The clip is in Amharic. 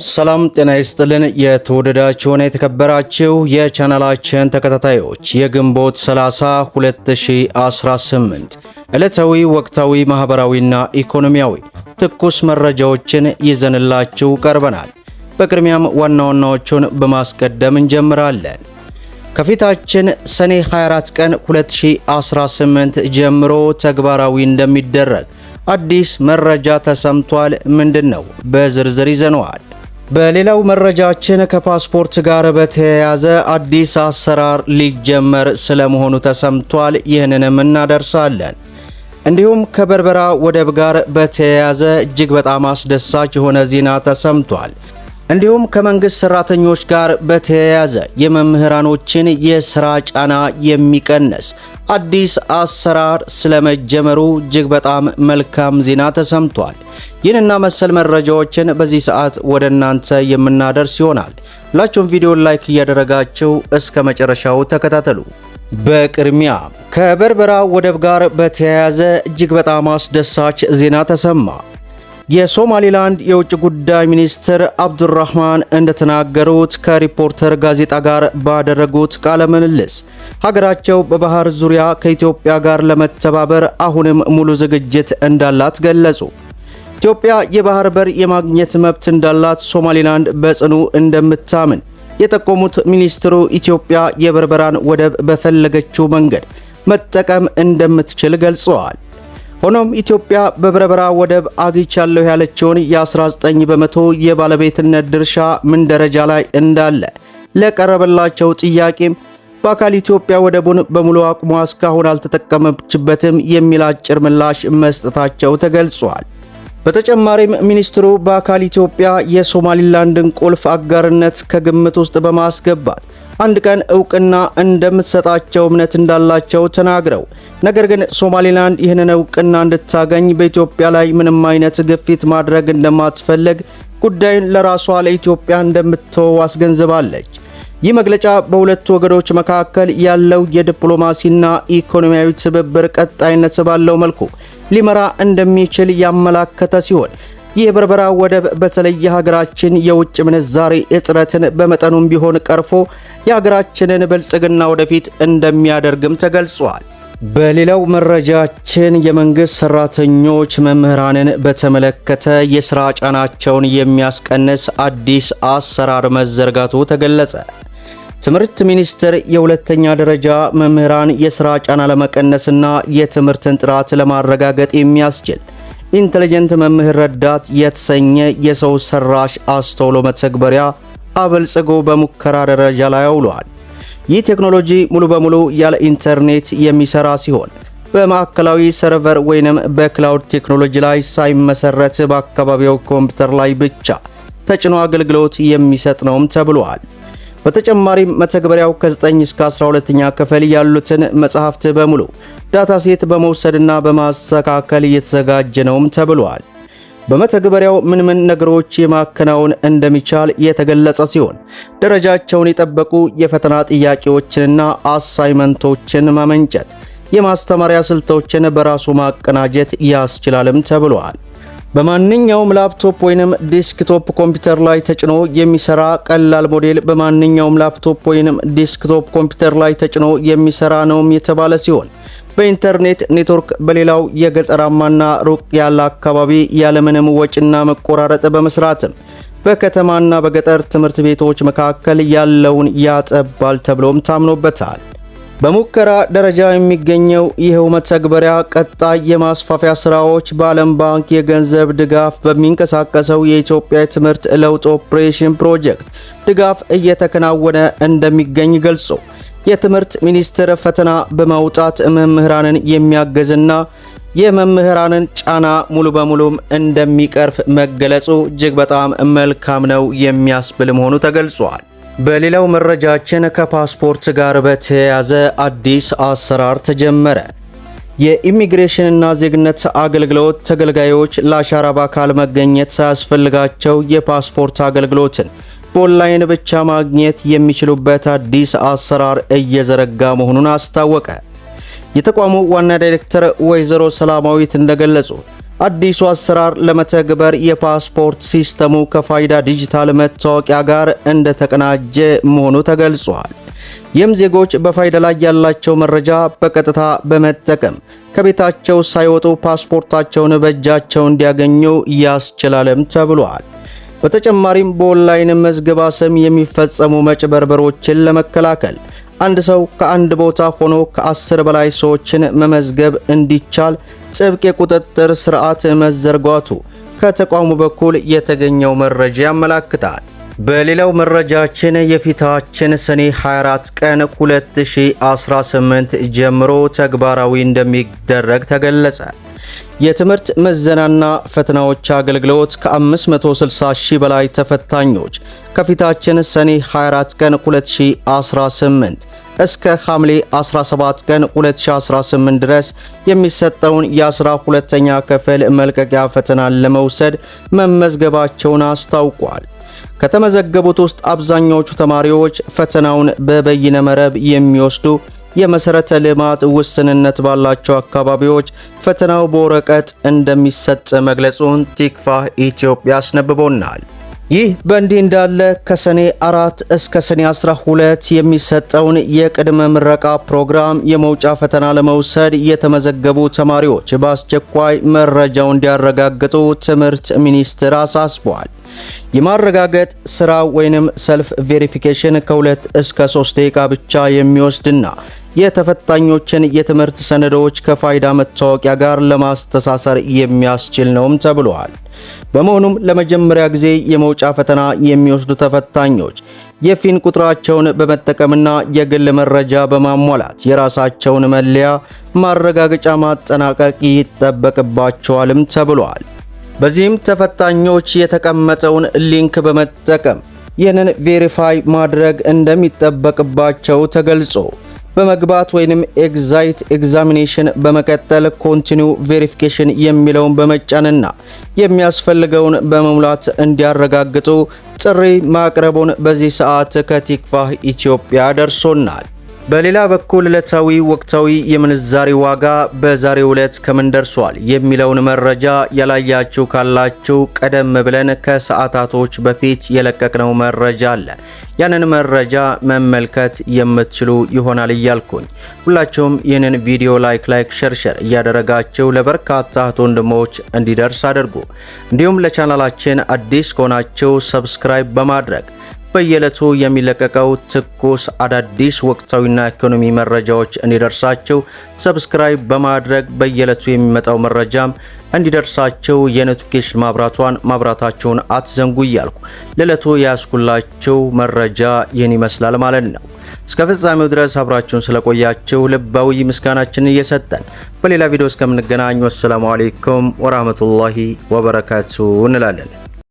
ሰላም ጤና ይስጥልን። የተወደዳችሁና የተከበራችሁ የቻናላችን ተከታታዮች የግንቦት 30 2018 ዕለታዊ ወቅታዊ ማህበራዊና ኢኮኖሚያዊ ትኩስ መረጃዎችን ይዘንላችሁ ቀርበናል። በቅድሚያም ዋና ዋናዎቹን በማስቀደም እንጀምራለን። ከፊታችን ሰኔ 24 ቀን 2018 ጀምሮ ተግባራዊ እንደሚደረግ አዲስ መረጃ ተሰምቷል። ምንድነው? በዝርዝር ይዘነዋል። በሌላው መረጃችን ከፓስፖርት ጋር በተያያዘ አዲስ አሰራር ሊጀመር ስለመሆኑ ተሰምቷል። ይህንንም እናደርሳለን። እንዲሁም ከበርበራ ወደብ ጋር በተያያዘ እጅግ በጣም አስደሳች የሆነ ዜና ተሰምቷል። እንዲሁም ከመንግስት ሰራተኞች ጋር በተያያዘ የመምህራኖችን የሥራ ጫና የሚቀንስ አዲስ አሰራር ስለመጀመሩ እጅግ በጣም መልካም ዜና ተሰምቷል። ይህንና መሰል መረጃዎችን በዚህ ሰዓት ወደ እናንተ የምናደርስ ይሆናል። ሁላችሁም ቪዲዮን ላይክ እያደረጋችሁ እስከ መጨረሻው ተከታተሉ። በቅድሚያ ከበርበራ ወደብ ጋር በተያያዘ እጅግ በጣም አስደሳች ዜና ተሰማ። የሶማሊላንድ የውጭ ጉዳይ ሚኒስትር አብዱራህማን እንደተናገሩት ከሪፖርተር ጋዜጣ ጋር ባደረጉት ቃለ ምልልስ ሀገራቸው በባህር ዙሪያ ከኢትዮጵያ ጋር ለመተባበር አሁንም ሙሉ ዝግጅት እንዳላት ገለጹ። ኢትዮጵያ የባህር በር የማግኘት መብት እንዳላት ሶማሊላንድ በጽኑ እንደምታምን የጠቆሙት ሚኒስትሩ ኢትዮጵያ የበርበራን ወደብ በፈለገችው መንገድ መጠቀም እንደምትችል ገልጸዋል። ሆኖም ኢትዮጵያ በበርበራ ወደብ አግኝቻለሁ ያለችውን የ19 በመቶ የባለቤትነት ድርሻ ምን ደረጃ ላይ እንዳለ ለቀረበላቸው ጥያቄም በአካል ኢትዮጵያ ወደቡን በሙሉ አቅሟ እስካሁን አልተጠቀመችበትም የሚል አጭር ምላሽ መስጠታቸው ተገልጿል። በተጨማሪም ሚኒስትሩ በአካል ኢትዮጵያ የሶማሊላንድን ቁልፍ አጋርነት ከግምት ውስጥ በማስገባት አንድ ቀን እውቅና እንደምትሰጣቸው እምነት እንዳላቸው ተናግረው ነገር ግን ሶማሊላንድ ይህንን እውቅና እንድታገኝ በኢትዮጵያ ላይ ምንም አይነት ግፊት ማድረግ እንደማትፈልግ ጉዳዩን ለራሷ ለኢትዮጵያ እንደምትተው አስገንዝባለች። ይህ መግለጫ በሁለቱ ወገኖች መካከል ያለው የዲፕሎማሲና ኢኮኖሚያዊ ትብብር ቀጣይነት ባለው መልኩ ሊመራ እንደሚችል ያመላከተ ሲሆን ይህ በርበራ ወደብ በተለይ የሀገራችን የውጭ ምንዛሬ እጥረትን በመጠኑም ቢሆን ቀርፎ የሀገራችንን ብልጽግና ወደፊት እንደሚያደርግም ተገልጿል። በሌላው መረጃችን የመንግስት ሰራተኞች መምህራንን በተመለከተ የሥራ ጫናቸውን የሚያስቀንስ አዲስ አሰራር መዘርጋቱ ተገለጸ። ትምህርት ሚኒስቴር የሁለተኛ ደረጃ መምህራን የሥራ ጫና ለመቀነስና የትምህርትን ጥራት ለማረጋገጥ የሚያስችል ኢንተለጀንት መምህር ረዳት የተሰኘ የሰው ሰራሽ አስተውሎ መተግበሪያ አበልጽጎ በሙከራ ደረጃ ላይ አውሏል። ይህ ቴክኖሎጂ ሙሉ በሙሉ ያለ ኢንተርኔት የሚሰራ ሲሆን በማዕከላዊ ሰርቨር ወይንም በክላውድ ቴክኖሎጂ ላይ ሳይመሰረት በአካባቢው ኮምፒውተር ላይ ብቻ ተጭኖ አገልግሎት የሚሰጥ ነውም ተብሏል። በተጨማሪም መተግበሪያው ከ9 እስከ 12ኛ ክፍል ያሉትን መጽሐፍት በሙሉ ዳታ ሴት በመውሰድና በማስተካከል እየተዘጋጀ ነውም ተብሏል። በመተግበሪያው ምን ነገሮች የማከናወን እንደሚቻል የተገለጸ ሲሆን ደረጃቸውን የጠበቁ የፈተና ጥያቄዎችንና አሳይመንቶችን ማመንጨት፣ የማስተማሪያ ስልቶችን በራሱ ማቀናጀት ያስችላልም ተብሏል። በማንኛውም ላፕቶፕ ወይንም ዲስክቶፕ ኮምፒውተር ላይ ተጭኖ የሚሰራ ቀላል ሞዴል በማንኛውም ላፕቶፕ ወይንም ዲስክቶፕ ኮምፒውተር ላይ ተጭኖ የሚሰራ ነውም የተባለ ሲሆን በኢንተርኔት ኔትወርክ በሌላው የገጠራማና ሩቅ ያለ አካባቢ ያለምንም ወጪና መቆራረጥ በመስራትም በከተማና በገጠር ትምህርት ቤቶች መካከል ያለውን ያጠባል ተብሎም ታምኖበታል። በሙከራ ደረጃ የሚገኘው ይህው መተግበሪያ ቀጣይ የማስፋፊያ ስራዎች በዓለም ባንክ የገንዘብ ድጋፍ በሚንቀሳቀሰው የኢትዮጵያ የትምህርት ለውጥ ኦፕሬሽን ፕሮጀክት ድጋፍ እየተከናወነ እንደሚገኝ ገልጾ የትምህርት ሚኒስቴር ፈተና በማውጣት መምህራንን የሚያገዝና የመምህራንን ጫና ሙሉ በሙሉም እንደሚቀርፍ መገለጹ እጅግ በጣም መልካም ነው የሚያስብል መሆኑ ተገልጿል። በሌላው መረጃችን ከፓስፖርት ጋር በተያያዘ አዲስ አሰራር ተጀመረ። የኢሚግሬሽንና ዜግነት አገልግሎት ተገልጋዮች ለአሻራ በአካል መገኘት ሳያስፈልጋቸው የፓስፖርት አገልግሎትን በኦንላይን ብቻ ማግኘት የሚችሉበት አዲስ አሰራር እየዘረጋ መሆኑን አስታወቀ። የተቋሙ ዋና ዳይሬክተር ወይዘሮ ሰላማዊት እንደገለጹ አዲሱ አሰራር ለመተግበር የፓስፖርት ሲስተሙ ከፋይዳ ዲጂታል መታወቂያ ጋር እንደተቀናጀ መሆኑ ተገልጿል። ይህም ዜጎች በፋይዳ ላይ ያላቸው መረጃ በቀጥታ በመጠቀም ከቤታቸው ሳይወጡ ፓስፖርታቸውን በእጃቸው እንዲያገኙ ያስችላልም ተብሏል። በተጨማሪም በኦንላይን መዝገባ ስም የሚፈጸሙ መጭበርበሮችን ለመከላከል አንድ ሰው ከአንድ ቦታ ሆኖ ከ10 በላይ ሰዎችን መመዝገብ እንዲቻል ጥብቅ የቁጥጥር ስርዓት መዘርጋቱ ከተቋሙ በኩል የተገኘው መረጃ ያመለክታል። በሌላው መረጃችን የፊታችን ሰኔ 24 ቀን 2018 ጀምሮ ተግባራዊ እንደሚደረግ ተገለጸ። የትምህርት ምዘናና ፈተናዎች አገልግሎት ከ560 ሺህ በላይ ተፈታኞች ከፊታችን ሰኔ 24 ቀን 2018 እስከ ሐምሌ 17 ቀን 2018 ድረስ የሚሰጠውን የ12ኛ ክፍል መልቀቂያ ፈተናን ለመውሰድ መመዝገባቸውን አስታውቋል። ከተመዘገቡት ውስጥ አብዛኛዎቹ ተማሪዎች ፈተናውን በበይነ መረብ የሚወስዱ የመሰረተ ልማት ውስንነት ባላቸው አካባቢዎች ፈተናው በወረቀት እንደሚሰጥ መግለጹን ቲክቫህ ኢትዮጵያ አስነብቦናል። ይህ በእንዲህ እንዳለ ከሰኔ 4 እስከ ሰኔ 12 የሚሰጠውን የቅድመ ምረቃ ፕሮግራም የመውጫ ፈተና ለመውሰድ የተመዘገቡ ተማሪዎች በአስቸኳይ መረጃው እንዲያረጋግጡ ትምህርት ሚኒስቴር አሳስቧል። የማረጋገጥ ስራ ወይንም ሰልፍ ቬሪፊኬሽን ከ2 እስከ 3 ደቂቃ ብቻ የሚወስድና የተፈታኞችን የትምህርት ሰነዶች ከፋይዳ መታወቂያ ጋር ለማስተሳሰር የሚያስችል ነውም ተብሏል። በመሆኑም ለመጀመሪያ ጊዜ የመውጫ ፈተና የሚወስዱ ተፈታኞች የፊን ቁጥራቸውን በመጠቀምና የግል መረጃ በማሟላት የራሳቸውን መለያ ማረጋገጫ ማጠናቀቅ ይጠበቅባቸዋልም ተብሏል። በዚህም ተፈታኞች የተቀመጠውን ሊንክ በመጠቀም ይህንን ቬሪፋይ ማድረግ እንደሚጠበቅባቸው ተገልጾ በመግባት ወይንም ኤግዛይት ኤግዛሚኔሽን በመቀጠል ኮንቲኒው ቬሪፊኬሽን የሚለውን በመጫንና የሚያስፈልገውን በመሙላት እንዲያረጋግጡ ጥሪ ማቅረቡን በዚህ ሰዓት ከቲክቫህ ኢትዮጵያ ደርሶናል። በሌላ በኩል ዕለታዊ ወቅታዊ የምንዛሬ ዋጋ በዛሬው ዕለት ከምን ደርሷል የሚለውን መረጃ ያላያችሁ ካላችሁ ቀደም ብለን ከሰዓታቶች በፊት የለቀቅነው መረጃ አለ። ያንን መረጃ መመልከት የምትችሉ ይሆናል እያልኩኝ ሁላችሁም ይህንን ቪዲዮ ላይክ ሸር እያደረጋችሁ ለበርካታ ወንድሞች እንዲደርስ አድርጉ። እንዲሁም ለቻናላችን አዲስ ከሆናችሁ ሰብስክራይብ በማድረግ በየዕለቱ የሚለቀቀው ትኩስ አዳዲስ ወቅታዊና ኢኮኖሚ መረጃዎች እንዲደርሳችሁ ሰብስክራይብ በማድረግ በየዕለቱ የሚመጣው መረጃም እንዲደርሳችሁ የኖቲፊኬሽን ማብራታችሁን አትዘንጉ እያልኩ ለዕለቱ ያስኩላችሁ መረጃ ይህን ይመስላል ማለት ነው። እስከ ፍጻሜው ድረስ አብራችሁን ስለቆያችሁ ልባዊ ምስጋናችንን እየሰጠን በሌላ ቪዲዮ እስከምንገናኝ ወሰላሙ አለይኩም ወራህመቱላሂ ወበረካቱ እንላለን።